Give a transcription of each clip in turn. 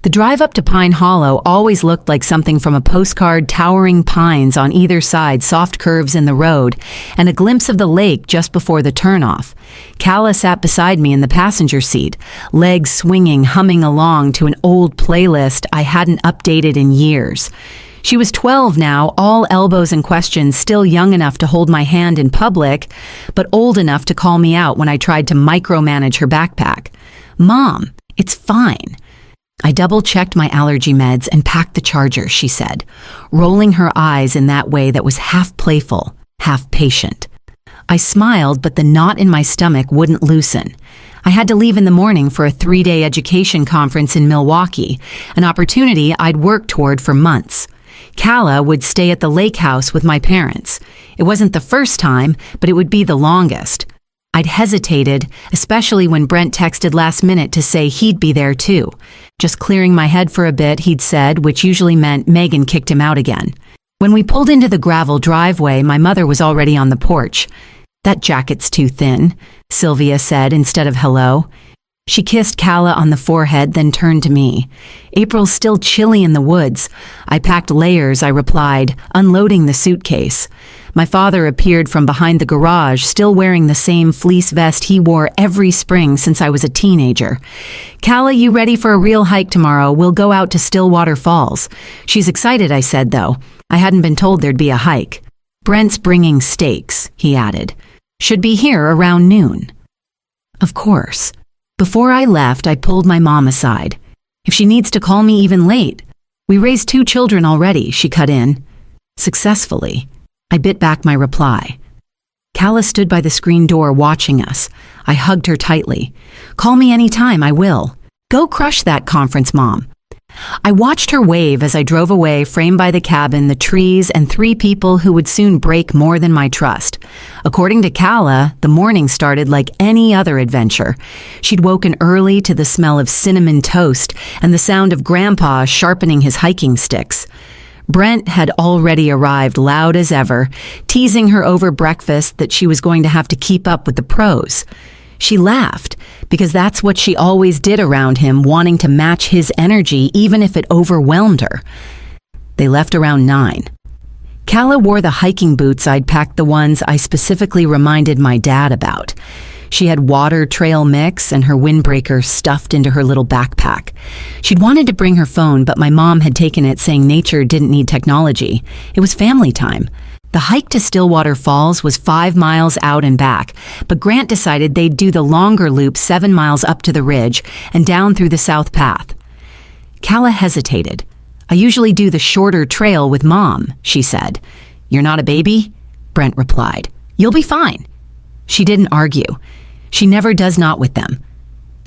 The drive up to Pine Hollow always looked like something from a postcard, towering pines on either side, soft curves in the road, and a glimpse of the lake just before the turnoff. Calla sat beside me in the passenger seat, legs swinging, humming along to an old playlist I hadn't updated in years. She was 12 now, all elbows and questions, still young enough to hold my hand in public, but old enough to call me out when I tried to micromanage her backpack. "Mom, it's fine." I double-checked my allergy meds and packed the charger, she said, rolling her eyes in that way that was half playful, half patient. I smiled, but the knot in my stomach wouldn't loosen. I had to leave in the morning for a 3-day education conference in Milwaukee, an opportunity I'd worked toward for months. Calla would stay at the lake house with my parents. It wasn't the first time, but it would be the longest. I'd hesitated, especially when Brent texted last minute to say he'd be there too. Just clearing my head for a bit, he'd said, which usually meant Megan kicked him out again. When we pulled into the gravel driveway, my mother was already on the porch. "That jacket's too thin," Sylvia said instead of hello. She kissed Calla on the forehead, then turned to me. "April's still chilly in the woods." "I packed layers," I replied, unloading the suitcase. My father appeared from behind the garage, still wearing the same fleece vest he wore every spring since I was a teenager. "Calla, you ready for a real hike tomorrow? We'll go out to Stillwater Falls." "She's excited," I said, though. I hadn't been told there'd be a hike. "Brent's bringing steaks," he added. "Should be here around noon." Of course. Before I left, I pulled my mom aside. "If she needs to call me even late. We raised 2 children already," she cut in. "Successfully." I bit back my reply. Calla stood by the screen door watching us. I hugged her tightly. "Call me any time, I will. Go crush that conference, Mom." I watched her wave as I drove away, framed by the cabin, the trees, and 3 people who would soon break more than my trust. According to Calla, the morning started like any other adventure. She'd woken early to the smell of cinnamon toast and the sound of Grandpa sharpening his hiking sticks. Brent had already arrived, loud as ever, teasing her over breakfast that she was going to have to keep up with the pros. She laughed, because that's what she always did around him, wanting to match his energy even if it overwhelmed her. They left around 9. Calla wore the hiking boots I'd packed, the ones I specifically reminded my dad about. She had water trail mix and her windbreaker stuffed into her little backpack. She'd wanted to bring her phone, but my mom had taken it, saying nature didn't need technology. It was family time. The hike to Stillwater Falls was 5 miles out and back, but Grant decided they'd do the longer loop 7 miles up to the ridge and down through the South Path. Calla hesitated. "I usually do the shorter trail with Mom," she said. "You're not a baby?" Brent replied. "You'll be fine." She didn't argue. She never does not with them.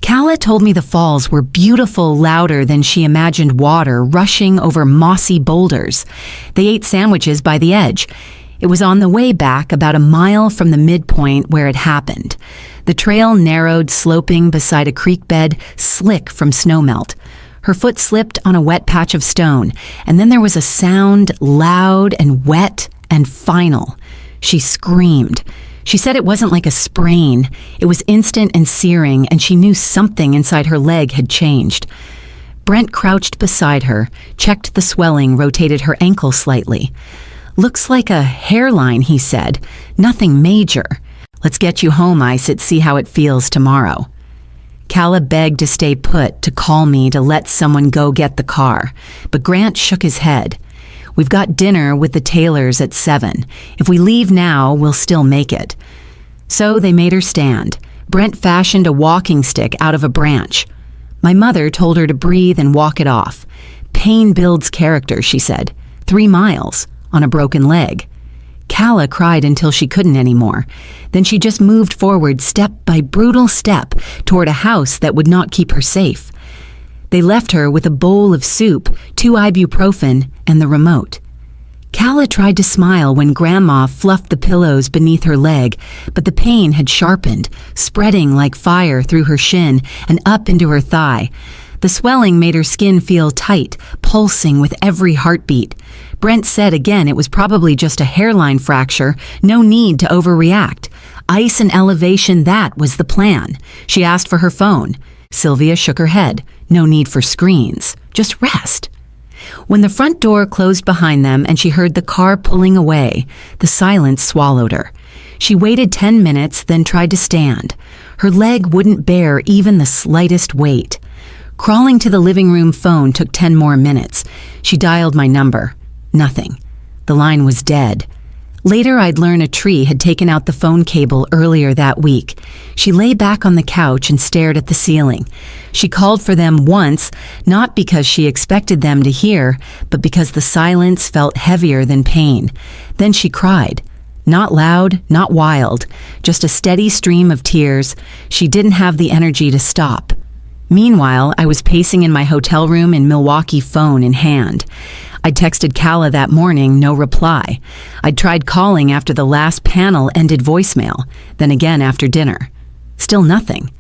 Calla told me the falls were beautiful, louder than she imagined water rushing over mossy boulders. They ate sandwiches by the edge. It was on the way back, about a mile from the midpoint where it happened. The trail narrowed, sloping beside a creek bed, slick from snowmelt. Her foot slipped on a wet patch of stone, and then there was a sound, loud and wet and final. She screamed. She said it wasn't like a sprain. It was instant and searing, and she knew something inside her leg had changed. Brent crouched beside her, checked the swelling, rotated her ankle slightly. "Looks like a hairline," he said. "Nothing major. Let's get you home, Ice, and see how it feels tomorrow." Calla begged to stay put, to call me, to let someone go get the car, but Grant shook his head. "We've got dinner with the Taylors at 7. If we leave now, we'll still make it." So they made her stand. Brent fashioned a walking stick out of a branch. My mother told her to breathe and walk it off. "Pain builds character," she said. 3 miles, on a broken leg. Calla cried until she couldn't anymore. Then she just moved forward, step by brutal step, toward a house that would not keep her safe. They left her with a bowl of soup, 2 ibuprofen, and the remote. Calla tried to smile when Grandma fluffed the pillows beneath her leg, but the pain had sharpened, spreading like fire through her shin and up into her thigh. The swelling made her skin feel tight, pulsing with every heartbeat. Brent said again it was probably just a hairline fracture, no need to overreact. Ice and elevation, that was the plan. She asked for her phone. Sylvia shook her head. "No need for screens." Just rest. When the front door closed behind them and she heard the car pulling away, the silence swallowed her. She waited 10 minutes, then tried to stand. Her leg wouldn't bear even the slightest weight. Crawling to the living room phone took 10 more minutes. She dialed my number. Nothing. The line was dead. Later, I'd learn a tree had taken out the phone cable earlier that week. She lay back on the couch and stared at the ceiling. She called for them once, not because she expected them to hear, but because the silence felt heavier than pain. Then she cried. Not loud, not wild, just a steady stream of tears. She didn't have the energy to stop. Meanwhile, I was pacing in my hotel room in Milwaukee, phone in hand. I'd texted Kala that morning, no reply. I'd tried calling after the last panel ended voicemail, then again after dinner. Still nothing.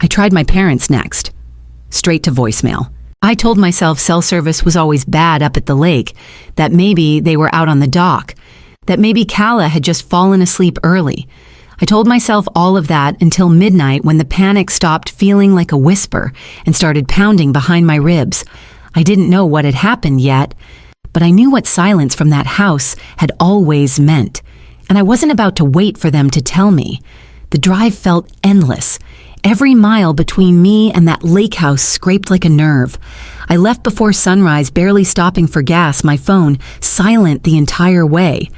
I tried my parents next. Straight to voicemail. I told myself cell service was always bad up at the lake, that maybe they were out on the dock, that maybe Kala had just fallen asleep early. I told myself all of that until midnight when the panic stopped feeling like a whisper and started pounding behind my ribs. I didn't know what had happened yet, but I knew what silence from that house had always meant, and I wasn't about to wait for them to tell me. The drive felt endless. Every mile between me and that lake house scraped like a nerve. I left before sunrise, barely stopping for gas, my phone silent the entire way.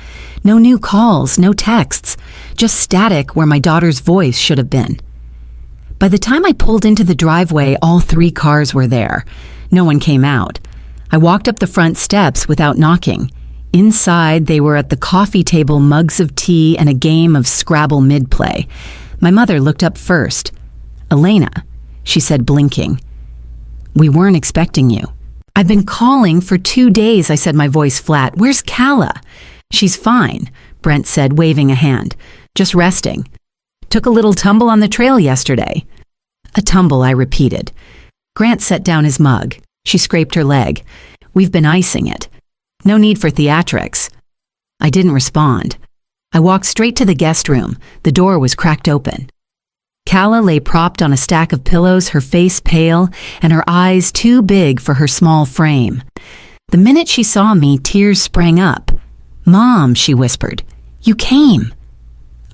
No new calls, no texts, just static where my daughter's voice should have been. By the time I pulled into the driveway, all 3 cars were there. No one came out. I walked up the front steps without knocking. Inside, they were at the coffee table, mugs of tea, and a game of Scrabble mid-play. My mother looked up first. "Elena," she said, blinking. "We weren't expecting you." "I've been calling for 2 days," I said, my voice flat. "Where's Kala?" "She's fine," Brent said, waving a hand. "Just resting. Took a little tumble on the trail yesterday." "A tumble," I repeated. Grant set down his mug. She scraped her leg. "We've been icing it. No need for theatrics." I didn't respond. I walked straight to the guest room. The door was cracked open. Kala lay propped on a stack of pillows, her face pale and her eyes too big for her small frame. The minute she saw me, tears sprang up. "Mom," she whispered, "you came."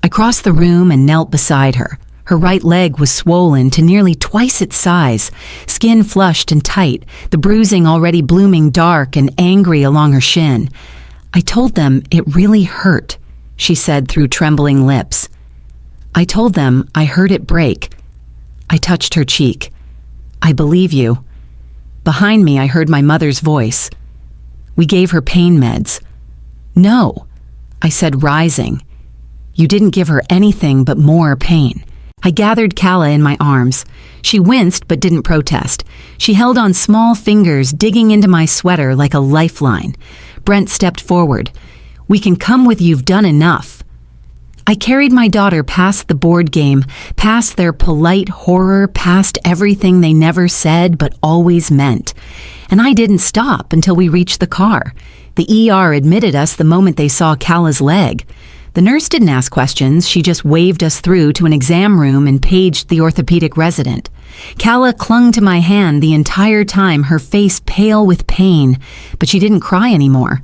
I crossed the room and knelt beside her. Her right leg was swollen to nearly twice its size, skin flushed and tight, the bruising already blooming dark and angry along her shin. "I told them it really hurt," she said through trembling lips. "I told them I heard it break." I touched her cheek. "I believe you." Behind me, I heard my mother's voice. "We gave her pain meds." "No," I said, rising. "You didn't give her anything but more pain." I gathered Kala in my arms. She winced but didn't protest. She held on small fingers, digging into my sweater like a lifeline. Brent stepped forward. "We can come with You've Done Enough." I carried my daughter past the board game, past their polite horror, past everything they never said but always meant. And I didn't stop until we reached the car. The ER admitted us the moment they saw Kala's leg. The nurse didn't ask questions, she just waved us through to an exam room and paged the orthopedic resident. Kala clung to my hand the entire time, her face pale with pain, but she didn't cry anymore.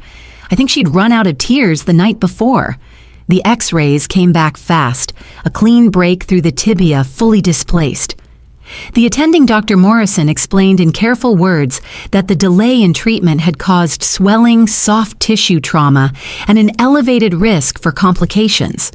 I think she'd run out of tears the night before. The x-rays came back fast, a clean break through the tibia fully displaced. The attending Dr. Morrison explained in careful words that the delay in treatment had caused swelling, soft tissue trauma and an elevated risk for complications.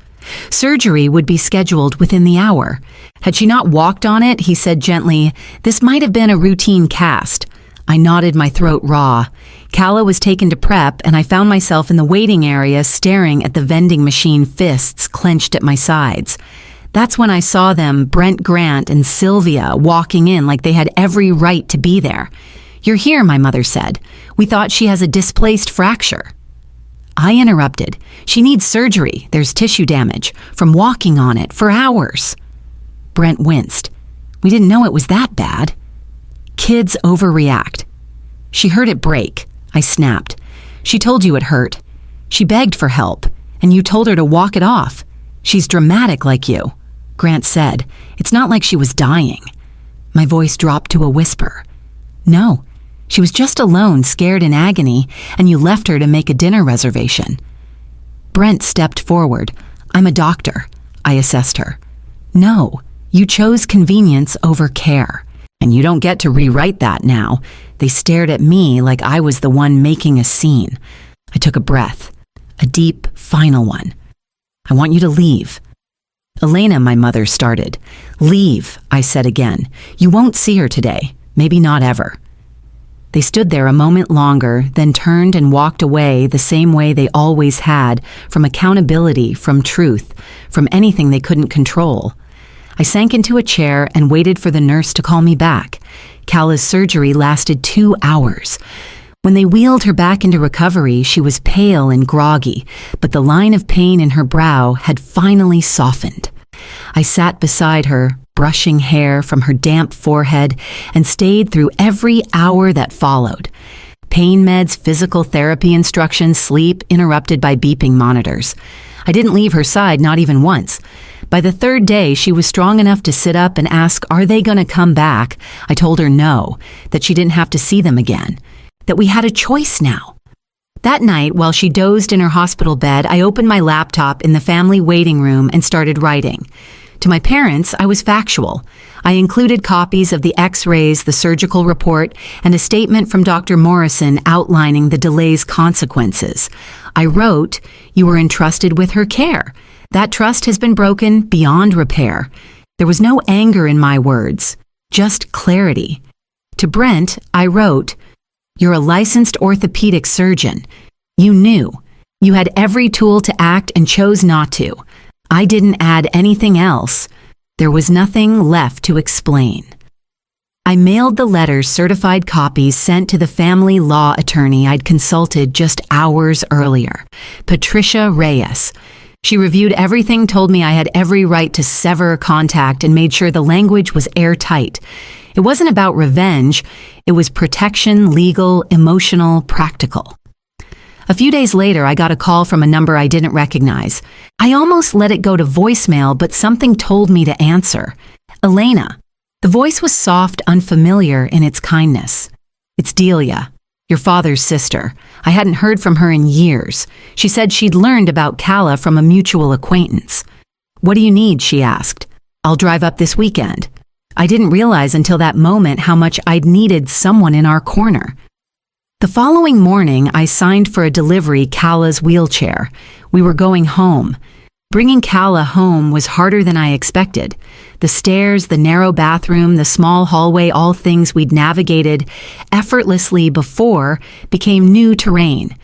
Surgery would be scheduled within the hour. Had she not walked on it, he said gently, this might have been a routine cast. I nodded, my throat raw. Kala was taken to prep, and I found myself in the waiting area staring at the vending machine, fists clenched at my sides. That's when I saw them, Brent Grant and Sylvia, walking in like they had every right to be there. You're here, my mother said. We thought she has a displaced fracture. I interrupted. She needs surgery. There's tissue damage from walking on it for hours. Brent winced. We didn't know it was that bad. Kids overreact. She heard it break. I snapped. She told you it hurt. She begged for help, and you told her to walk it off. She's dramatic like you. Grant said, it's not like she was dying. My voice dropped to a whisper. No, She was just alone, scared in agony, and you left her to make a dinner reservation. Brent stepped forward. I'm a doctor. I assessed her. No, you chose convenience over care. And you don't get to rewrite that now. They stared at me like I was the one making a scene. I took a breath, a deep, final one. I want you to leave. Elena, my mother started. Leave, I said again. You won't see her today. Maybe not ever. They stood there a moment longer, then turned and walked away the same way they always had, from accountability, from truth, from anything they couldn't control. I sank into a chair and waited for the nurse to call me back. Cala's surgery lasted 2 hours. When they wheeled her back into recovery, she was pale and groggy, but the line of pain in her brow had finally softened. I sat beside her, brushing hair from her damp forehead, and stayed through every hour that followed. Pain meds, physical therapy instructions, sleep interrupted by beeping monitors. I didn't leave her side, not even once. By the 3rd day, she was strong enough to sit up and ask, are they going to come back? I told her no, that she didn't have to see them again, that we had a choice now. That night, while she dozed in her hospital bed, I opened my laptop in the family waiting room and started writing. To my parents, I was factual. I included copies of the X-rays, the surgical report, and a statement from Dr. Morrison outlining the delay's consequences. I wrote, you were entrusted with her care. That trust has been broken beyond repair. There was no anger in my words, just clarity. To Brent, I wrote, you're a licensed orthopedic surgeon. You knew. You had every tool to act and chose not to. I didn't add anything else. There was nothing left to explain. I mailed the letters, certified copies sent to the family law attorney I'd consulted just hours earlier, Patricia Reyes. She reviewed everything, told me I had every right to sever contact, and made sure the language was airtight. It wasn't about revenge. It was protection, legal, emotional, practical. A few days later, I got a call from a number I didn't recognize. I almost let it go to voicemail, but something told me to answer. Elena. The voice was soft, unfamiliar in its kindness. It's Delia, your father's sister. I hadn't heard from her in years. She said she'd learned about Cala from a mutual acquaintance. What do you need? She asked. I'll drive up this weekend. I didn't realize until that moment how much I'd needed someone in our corner. The following morning, I signed for a delivery Cala's wheelchair. We were going home. Bringing Cala home was harder than I expected. The stairs, the narrow bathroom, the small hallway, all things we'd navigated effortlessly before became new terrain.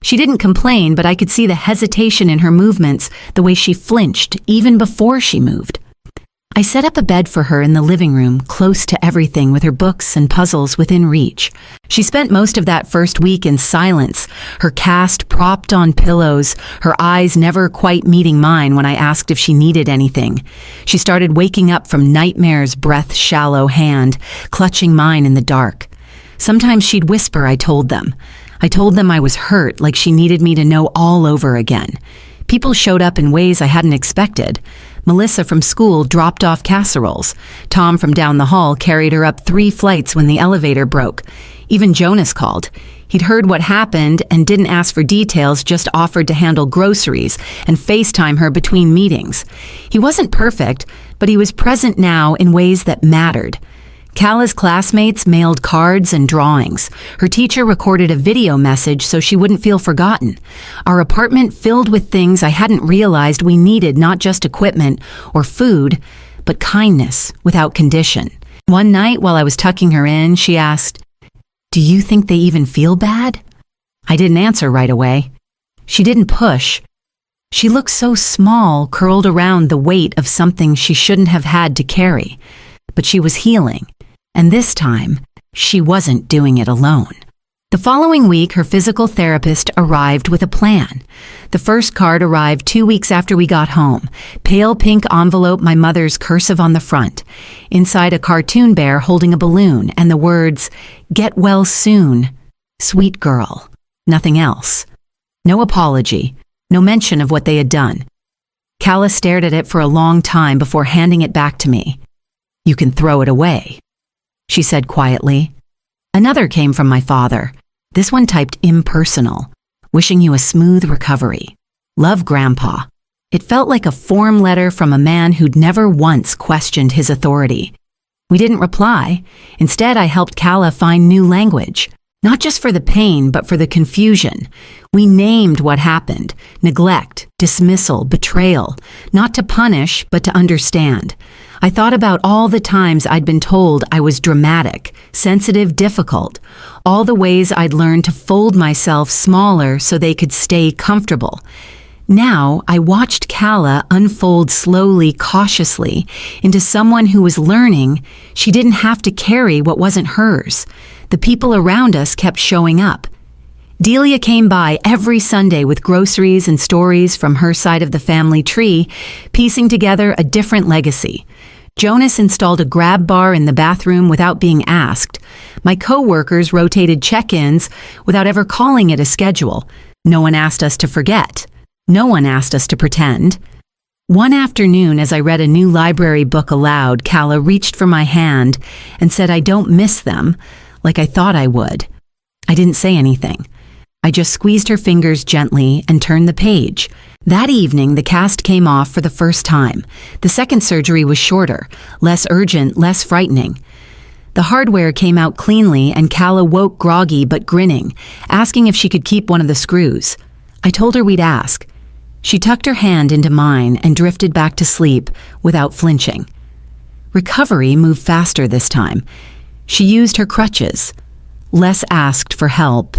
She didn't complain, but I could see the hesitation in her movements, the way she flinched even before she moved. I set up a bed for her in the living room, close to everything, with her books and puzzles within reach. She spent most of that first week in silence, her cast propped on pillows, her eyes never quite meeting mine when I asked if she needed anything. She started waking up from nightmares, breath-shallow hand, clutching mine in the dark. Sometimes she'd whisper, I told them. I told them I was hurt, like she needed me to know all over again. People showed up in ways I hadn't expected. Melissa from school dropped off casseroles. Tom from down the hall carried her up 3 flights when the elevator broke. Even Jonas called. He'd heard what happened and didn't ask for details, just offered to handle groceries and FaceTime her between meetings. He wasn't perfect, but he was present now in ways that mattered. Cala's classmates mailed cards and drawings. Her teacher recorded a video message so she wouldn't feel forgotten. Our apartment filled with things I hadn't realized we needed, not just equipment or food, but kindness without condition. One night while I was tucking her in, she asked, "Do you think they even feel bad?" I didn't answer right away. She didn't push. She looked so small, curled around the weight of something she shouldn't have had to carry. But she was healing. And this time, she wasn't doing it alone. The following week, her physical therapist arrived with a plan. The first card arrived 2 weeks after we got home. Pale pink envelope, my mother's cursive on the front. Inside, a cartoon bear holding a balloon and the words, "Get well soon, sweet girl." Nothing else. No apology. No mention of what they had done. Cala stared at it for a long time before handing it back to me. "You can throw it away," she said quietly. Another came from my father. This one typed impersonal, wishing you a smooth recovery. Love, Grandpa. It felt like a form letter from a man who'd never once questioned his authority. We didn't reply. Instead, I helped Kala find new language. Not just for the pain, but for the confusion. We named what happened: neglect, dismissal, betrayal. Not to punish, but to understand. I thought about all the times I'd been told I was dramatic, sensitive, difficult. All the ways I'd learned to fold myself smaller so they could stay comfortable. Now, I watched Kala unfold slowly, cautiously, into someone who was learning she didn't have to carry what wasn't hers. The people around us kept showing up. Delia came by every Sunday with groceries and stories from her side of the family tree, piecing together a different legacy. Jonas installed a grab bar in the bathroom without being asked. My co-workers rotated check-ins without ever calling it a schedule. No one asked us to forget. No one asked us to pretend. One afternoon, as I read a new library book aloud, Kala reached for my hand and said, "I don't miss them," like I thought I would. I didn't say anything. I just squeezed her fingers gently and turned the page. That evening, the cast came off for the first time. The second surgery was shorter, less urgent, less frightening. The hardware came out cleanly, and Kala woke groggy but grinning, asking if she could keep one of the screws. I told her we'd ask. She tucked her hand into mine and drifted back to sleep without flinching. Recovery moved faster this time. She used her crutches. Less asked for help.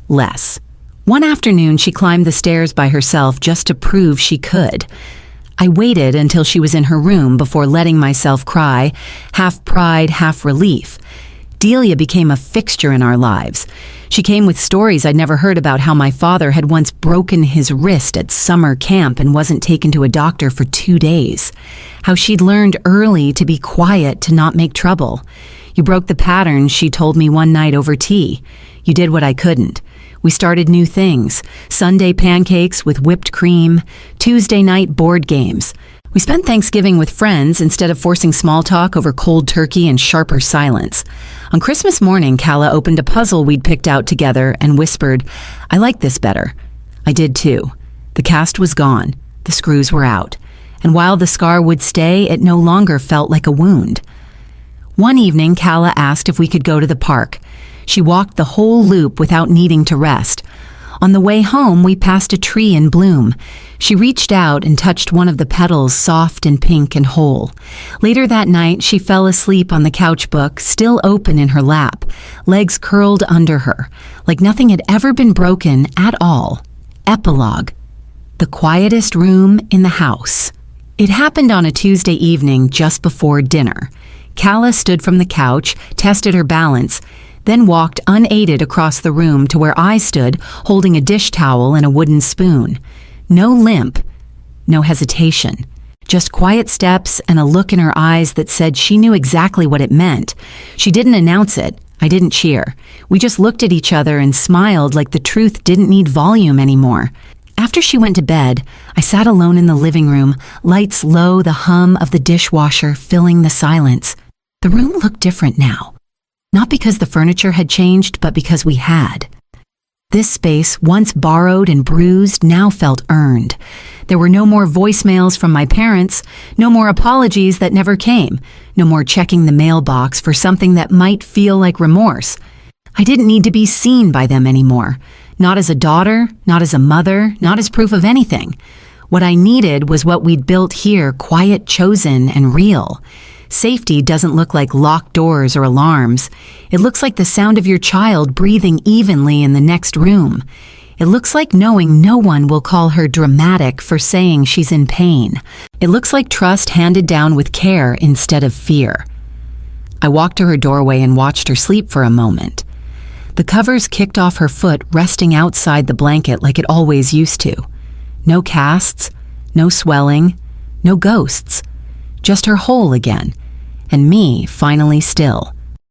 Less. One afternoon, she climbed the stairs by herself just to prove she could. I waited until she was in her room before letting myself cry, half pride, half relief. Delia became a fixture in our lives. She came with stories I'd never heard about how my father had once broken his wrist at summer camp and wasn't taken to a doctor for 2 days. How she'd learned early to be quiet, to not make trouble. "You broke the pattern," she told me one night over tea. "You did what I couldn't." We started new things: Sunday pancakes with whipped cream, Tuesday night board games. We spent Thanksgiving with friends instead of forcing small talk over cold turkey and sharper silence. On Christmas morning, Kala opened a puzzle we'd picked out together and whispered, "I like this better." I did too. The cast was gone. The screws were out. And while the scar would stay, it no longer felt like a wound. One evening, Kala asked if we could go to the park. She walked the whole loop without needing to rest. On the way home, we passed a tree in bloom. She reached out and touched one of the petals, soft and pink and whole. Later that night, she fell asleep on the couch book, still open in her lap, legs curled under her, like nothing had ever been broken at all. Epilogue. The quietest room in the house. It happened on a Tuesday evening just before dinner. Kala stood from the couch, tested her balance, then walked unaided across the room to where I stood, holding a dish towel and a wooden spoon. No limp, no hesitation, just quiet steps and a look in her eyes that said she knew exactly what it meant. She didn't announce it. I didn't cheer. We just looked at each other and smiled like the truth didn't need volume anymore. After she went to bed, I sat alone in the living room, lights low, the hum of the dishwasher filling the silence. The room looked different now. Not because the furniture had changed, but because we had. This space, once borrowed and bruised, now felt earned. There were no more voicemails from my parents, no more apologies that never came, no more checking the mailbox for something that might feel like remorse. I didn't need to be seen by them anymore. Not as a daughter, not as a mother, not as proof of anything. What I needed was what we'd built here, quiet, chosen, and real. Safety doesn't look like locked doors or alarms. It looks like the sound of your child breathing evenly in the next room. It looks like knowing no one will call her dramatic for saying she's in pain. It looks like trust handed down with care instead of fear. I walked to her doorway and watched her sleep for a moment. The covers kicked off her foot, resting outside the blanket like it always used to. No casts, no swelling, no ghosts. Just her whole again, and me finally still.